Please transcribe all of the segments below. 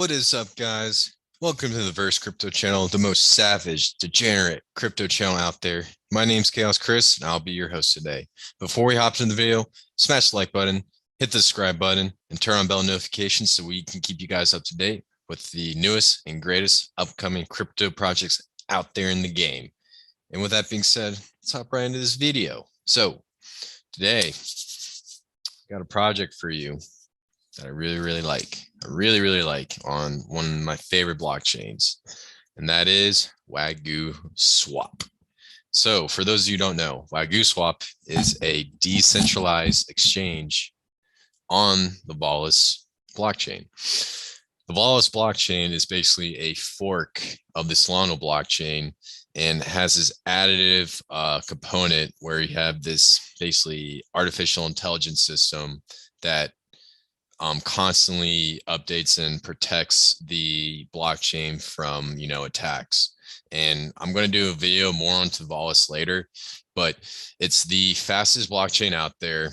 What is up, guys? Welcome to the Verse Crypto channel, the most savage, degenerate crypto channel out there. My name's Chaos Chris, and I'll be your host today. Before we hop into the video, smash the like button, hit the subscribe button, and turn on bell notifications so we can keep you guys up to date with the newest and greatest upcoming crypto projects out there in the game. And with that being said, let's hop right into this video. So today, I got a project for you that I really like. I really like on one of my favorite blockchains, and that is Wagyu Swap. So for those of you who don't know, Wagyu Swap is a decentralized exchange on the Vollis blockchain. The Vollis blockchain is basically a fork of the Solana blockchain and has this additive component where you have this basically artificial intelligence system that constantly updates and protects the blockchain from, attacks. And I'm going to do a video more onto Vollis later, but it's the fastest blockchain out there.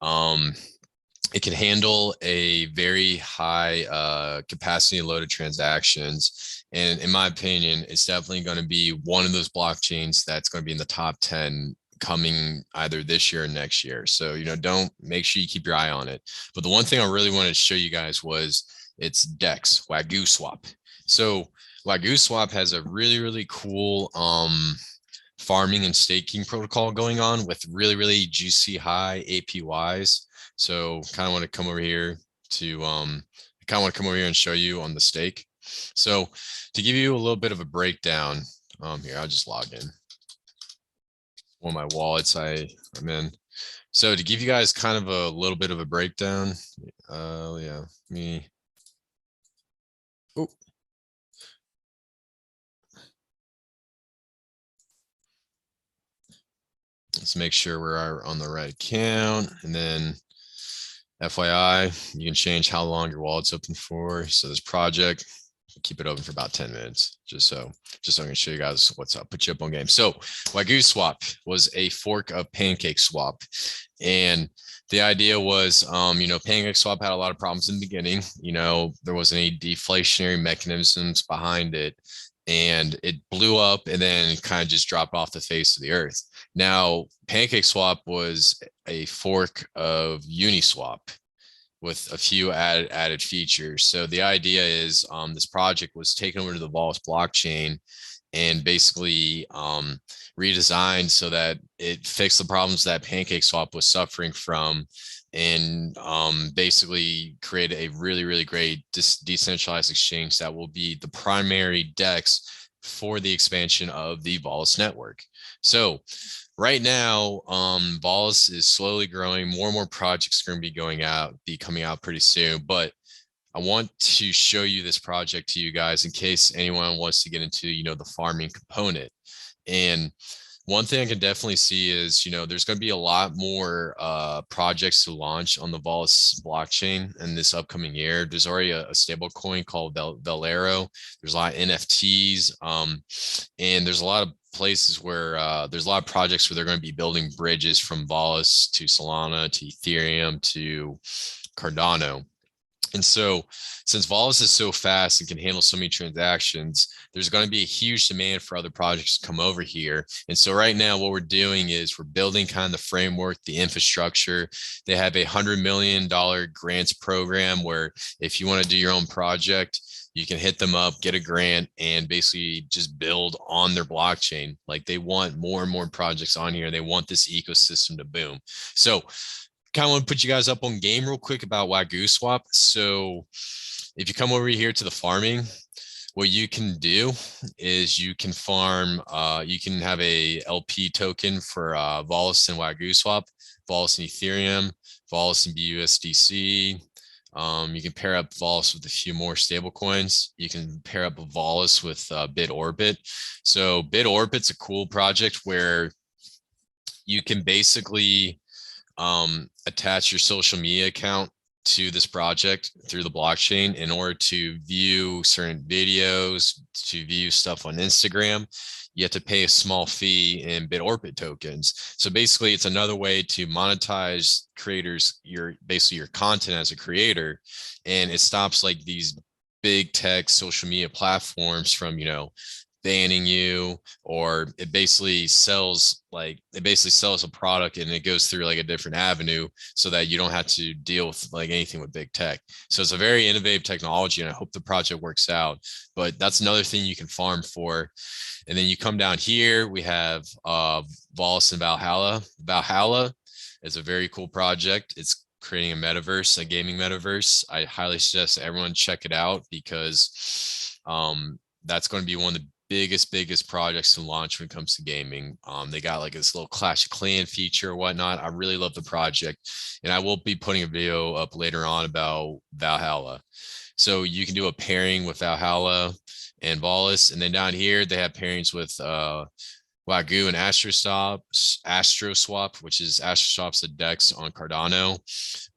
It can handle a very high capacity loaded transactions. And in my opinion, it's definitely going to be one of those blockchains that's going to be in the top 10 coming either this year or next year. So, don't make sure you keep your eye on it. But the one thing I really wanted to show you guys was its DEX, Wagyu Swap. So Wagyu Swap has a really cool farming and staking protocol going on with really juicy high APYs. So kind of want to come over here to and show you on the stake. So to give you a little bit of a breakdown, here, I'll just log in. One of my wallets I'm in. So to give you guys kind of a little bit of a breakdown, let's make sure we're on the right account, and then FYI, you can change how long your wallet's open for. So this project, keep it open for about 10 minutes, just so I can show you guys what's up, put you up on game. So Wagyu Swap was a fork of Pancake Swap. And the idea was, Pancake Swap had a lot of problems in the beginning. There wasn't any deflationary mechanisms behind it, and it blew up and then kind of just dropped off the face of the earth. Now, Pancake Swap was a fork of Uniswap with a few added features. So the idea is this project was taken over to the Vollis blockchain and basically redesigned so that it fixed the problems that Pancake Swap was suffering from, and basically create a really great decentralized exchange that will be the primary DEX for the expansion of the Vollis network. So right now, Vollis is slowly growing. More and more projects are going to be coming out pretty soon. But I want to show you this project to you guys in case anyone wants to get into, the farming component. And one thing I can definitely see is, there's going to be a lot more projects to launch on the Vollis blockchain in this upcoming year. There's already a stable coin called Velero. There's a lot of NFTs, and there's a lot of places where there's a lot of projects where they're going to be building bridges from Vollis to Solana to Ethereum to Cardano. And so since Vollis is so fast and can handle so many transactions, there's going to be a huge demand for other projects to come over here. And so right now what we're doing is we're building kind of the framework, the infrastructure. They have a $100 million grants program where if you want to do your own project, you can hit them up, get a grant, and basically just build on their blockchain. Like, they want more and more projects on here. They want this ecosystem to boom. So kind of want to put you guys up on game real quick about Wagyu Swap. So if you come over here to the farming, what you can do is you can farm, you can have a LP token for Vollis and Wagyu Swap, Vollis and Ethereum, Vollis and BUSDC. You can pair up Vollis with a few more stable coins. You can pair up Vollis with BitOrbit. So BitOrbit's a cool project where you can basically attach your social media account to this project through the blockchain in order to view certain videos, to view stuff on Instagram. You have to pay a small fee in BitOrbit tokens. So basically it's another way to monetize creators, your content as a creator. And it stops like these big tech social media platforms from, banning you, or it basically sells a product and it goes through like a different avenue so that you don't have to deal with like anything with big tech. So it's a very innovative technology and I hope the project works out. But that's another thing you can farm for. And then you come down here, we have Vollis and Valhalla. Valhalla is a very cool project. It's creating a metaverse, a gaming metaverse. I highly suggest everyone check it out because that's going to be one of the biggest projects to launch when it comes to gaming. They got like this little Clash of Clans feature or whatnot. I really love the project, and I will be putting a video up later on about Valhalla. So you can do a pairing with Valhalla and Vollis, and then down here they have pairings with Wagyu and Astroswap, which is Astroswap's the DEX on Cardano.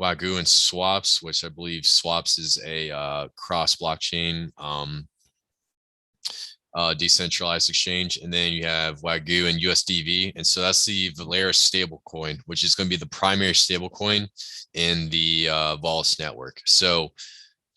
Wagyu and Swaps, which I believe Swaps is a cross blockchain decentralized exchange. And then you have Wagyu and USDV. And so that's the Vollis stablecoin, which is going to be the primary stablecoin in the Vollis network. So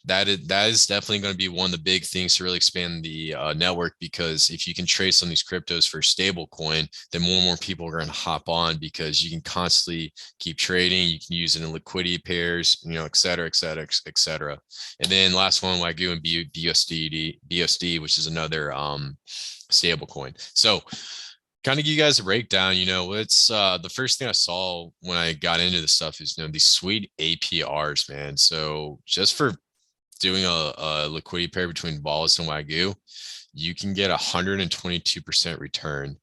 that is definitely going to be one of the big things to really expand the network, because if you can trade some of these cryptos for stable coin, then more and more people are going to hop on, because you can constantly keep trading. You can use it in liquidity pairs, et cetera, et cetera, et cetera. And then last one, Wagyu and BUSD, which is another stable coin. So kind of give you guys a breakdown. It's the first thing I saw when I got into this stuff is, these sweet APRs, man. So just for doing a liquidity pair between Vollis and Wagyu, you can get 122% return.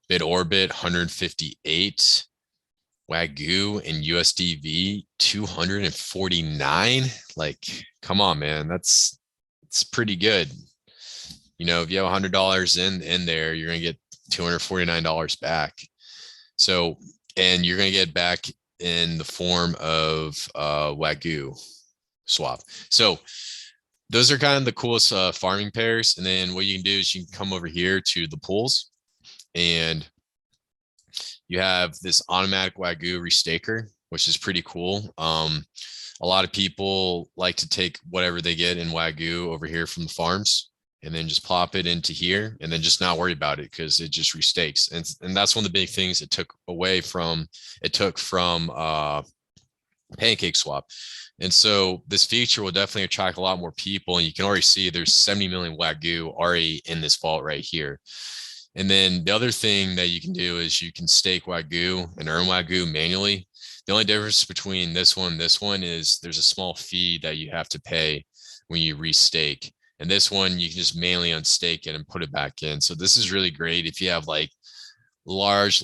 Bitorbit 158, Wagyu and USDV 249. Like, come on, man, it's pretty good. If you have $100 in there, you're gonna get $249 back. So, and you're gonna get back in the form of Wagyu swap. So those are kind of the coolest farming pairs. And then what you can do is you can come over here to the pools, and you have this automatic Wagyu restaker, which is pretty cool. A lot of people like to take whatever they get in Wagyu over here from the farms and then just plop it into here and then just not worry about it, because it just restakes. And that's one of the big things it took from Pancake Swap. And so this feature will definitely attract a lot more people. And you can already see there's 70 million Wagyu already in this vault right here. And then the other thing that you can do is you can stake Wagyu and earn Wagyu manually. The only difference between this one and this one is there's a small fee that you have to pay when you restake. And this one, you can just manually unstake it and put it back in. So this is really great if you have like large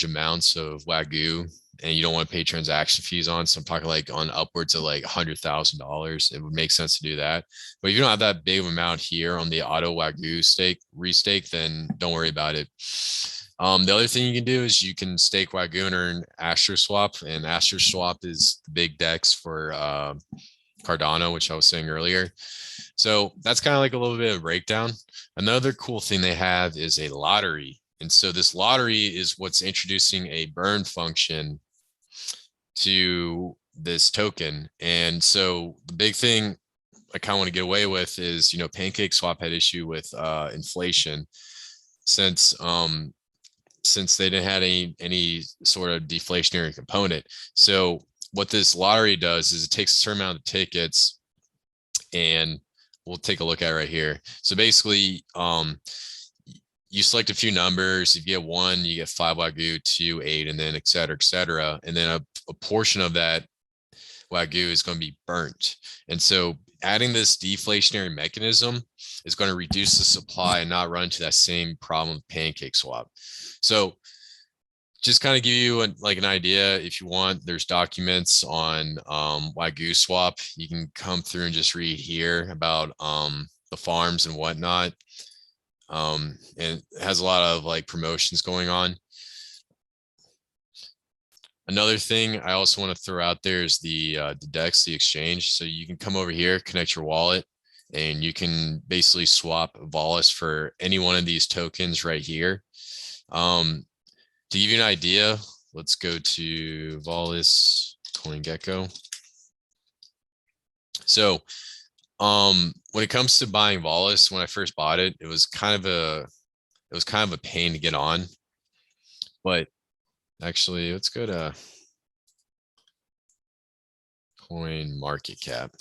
amounts of Wagyu and you don't want to pay transaction fees on. So I'm talking like on upwards of like $100,000. It would make sense to do that. But if you don't have that big of amount here on the auto Wagyu restake, then don't worry about it. The other thing you can do is you can stake Wagyu and earn Astroswap, and Astroswap is the big DEX for Cardano, which I was saying earlier. So that's kind of like a little bit of a breakdown. Another cool thing they have is a lottery. And so this lottery is what's introducing a burn function to this token. And so the big thing I kind of want to get away with is, Pancake Swap had issue with inflation since they didn't have any sort of deflationary component. So what this lottery does is it takes a certain amount of tickets, and we'll take a look at it right here. So basically, you select a few numbers. If you get 1, you get 5 Wagyu, 2, 8, and then et cetera, et cetera. And then a portion of that Wagyu is going to be burnt. And so adding this deflationary mechanism is going to reduce the supply and not run into that same problem with Pancake Swap. So just kind of give you an idea. If you want, there's documents on Wagyu Swap. You can come through and just read here about the farms and whatnot. And it has a lot of promotions going on. Another thing I also want to throw out there is the DEX, the exchange. So you can come over here, connect your wallet, and you can basically swap Vollis for any one of these tokens right here. To give you an idea, let's go to Vollis CoinGecko. So When it comes to buying Vollis, when I first bought it, it was kind of a pain to get on. But actually, let's go to Coin Market Cap.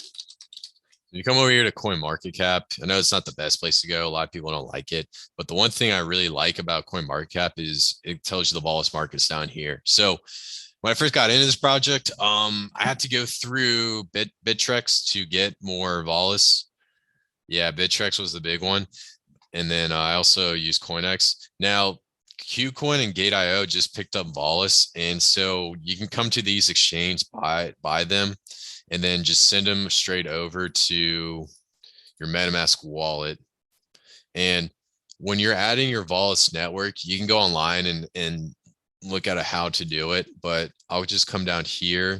You come over here to Coin Market Cap. I know it's not the best place to go. A lot of people don't like it, but the one thing I really like about Coin Market Cap is it tells you the Vollis market's down here. So when I first got into this project, I had to go through Bittrex to get more Vollis. Yeah, Bittrex was the big one. And then I also use CoinX. Now, KuCoin and Gate.io just picked up Vollis. And so you can come to these exchanges, buy them, and then just send them straight over to your MetaMask wallet. And when you're adding your Vollis network, you can go online and look at how to do it. But I'll just come down here.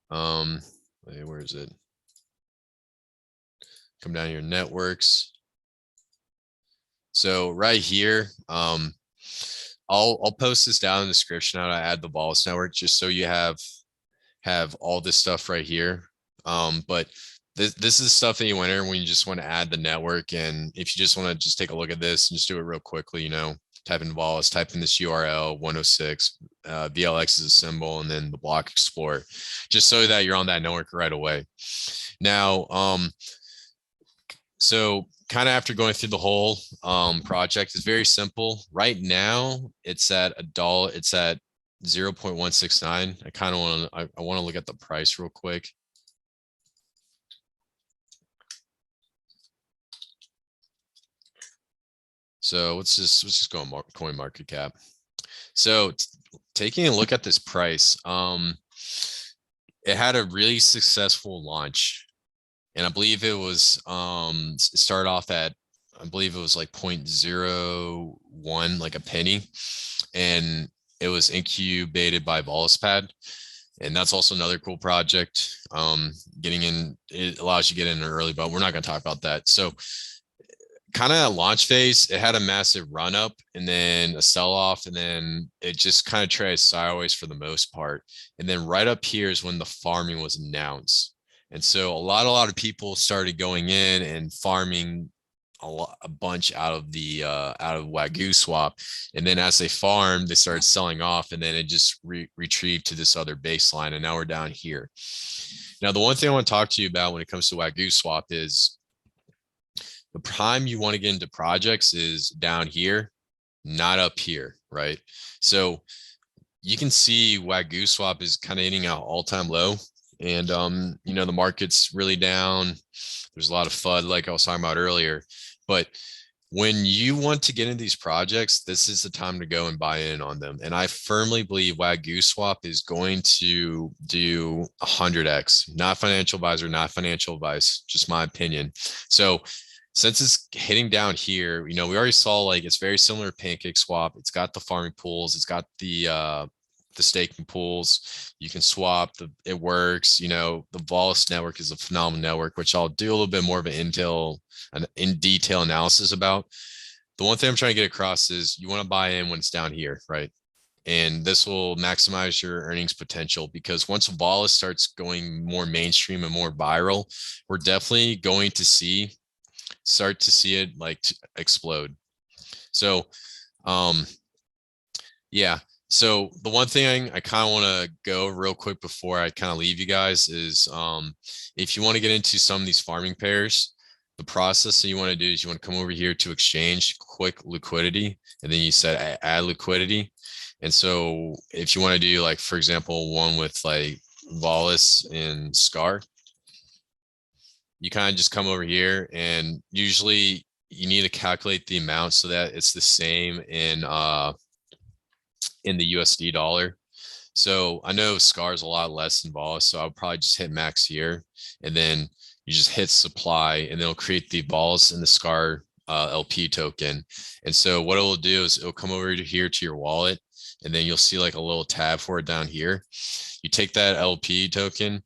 Where is it? Come down here, networks. So right here, I'll post this down in the description how to add the Vollis network, just so you have all this stuff right here. But this is stuff that you enter when you just want to add the network. And if you just want to just take a look at this and just do it real quickly, you know, type in Vollis, type in this URL 106, VLX is a symbol, and then the block explorer, just so that you're on that network right away. Now, so kind of after going through the whole project, it's very simple. Right now, it's at $1. It's at 0.169. I kind of I want to look at the price real quick. So let's just go on Coin Market Cap. So taking a look at this price, it had a really successful launch. And I believe it was started off at, I believe it was like 0.01, like a penny. And it was incubated by VollisPad. And that's also another cool project. Getting in, it allows you to get in early, but we're not going to talk about that. So kind of at launch phase, it had a massive run up and then a sell off, and then it just kind of traded sideways for the most part. And then right up here is when the farming was announced. And so a lot of people started going in and farming a bunch out of the out of Wagyu swap. And then as they farmed, they started selling off, and then it just retrieved to this other baseline. And now we're down here. Now, the one thing I want to talk to you about when it comes to Wagyu swap is the prime you want to get into projects is down here, not up here, right? So you can see Wagyu swap is kind of hitting an all-time low. And, you know, the market's really down. There's a lot of FUD, like I was talking about earlier. But when you want to get into these projects, this is the time to go and buy in on them. And I firmly believe Wagyu swap is going to do 100x, not financial advisor, not financial advice, just my opinion. So since it's hitting down here, you know, we already saw like it's very similar to Pancake Swap. It's got the farming pools. It's got the staking pools. You can swap. It works. You know, the Vollis network is a phenomenal network, which I'll do a little bit more of an in detail analysis about. The one thing I'm trying to get across is you want to buy in when it's down here, right? And this will maximize your earnings potential, because once Vollis starts going more mainstream and more viral, we're definitely going to start to see it like explode. So, yeah. So the one thing I kind of want to go real quick before I kind of leave you guys is, if you want to get into some of these farming pairs, the process that you want to do is you want to come over here to exchange, quick liquidity, and then you set add liquidity. And so if you want to do, like, for example, one with like Vollis and SCAR, you kind of just come over here, and usually you need to calculate the amount so that it's the same in the USD dollar. So I know SCAR is a lot less than Vollis, so I'll probably just hit max here, and then you just hit supply, and it'll create the Vollis and the SCAR LP token. And so what it will do is it'll come over to here to your wallet, and then you'll see like a little tab for it down here. You take that LP token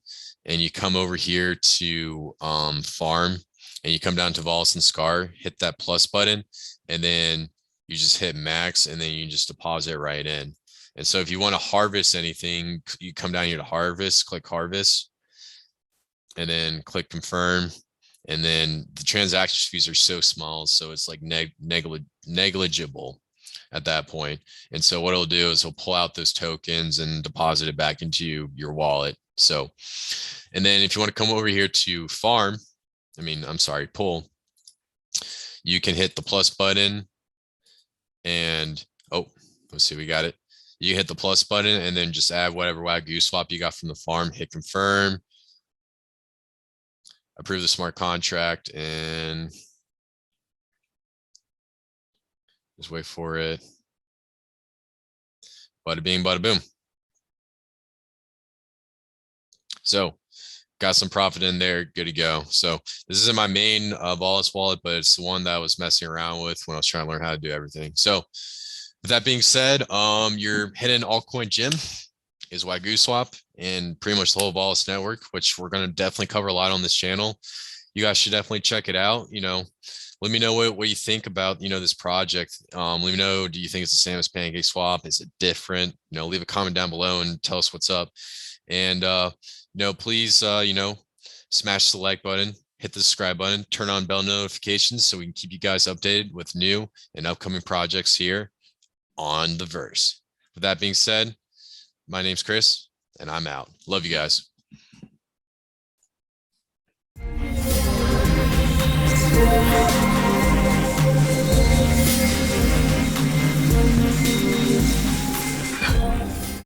and you come over here to farm, and you come down to Vollis and SCAR, hit that plus button, and then you just hit max, and then you just deposit right in. And so if you want to harvest anything, you come down here to harvest, click harvest. and then click confirm. And then the transaction fees are so small, so it's like negligible at that point. And so what it'll do is it'll pull out those tokens and deposit it back into your wallet. So, and then if you want to come over here to pull, you can hit the plus button and, oh, let's see, we got it. You hit the plus button and then just add whatever Wagyu swap you got from the farm, hit confirm, approve the smart contract, and just wait for it. Bada bing, bada boom. So got some profit in there, good to go. So this isn't my main Vollis wallet, but it's the one that I was messing around with when I was trying to learn how to do everything. So with that being said, your hidden altcoin gem is Wagyu swap and pretty much the whole Vollis network, which we're going to definitely cover a lot on this channel. You guys should definitely check it out. Let me know what you think about, this project. Let me know, do you think it's the same as Pancake Swap? Is it different? Leave a comment down below and tell us what's up. And, please, smash the like button, hit the subscribe button, turn on bell notifications so we can keep you guys updated with new and upcoming projects here on the Verse. With that being said, my name's Chris and I'm out. Love you guys.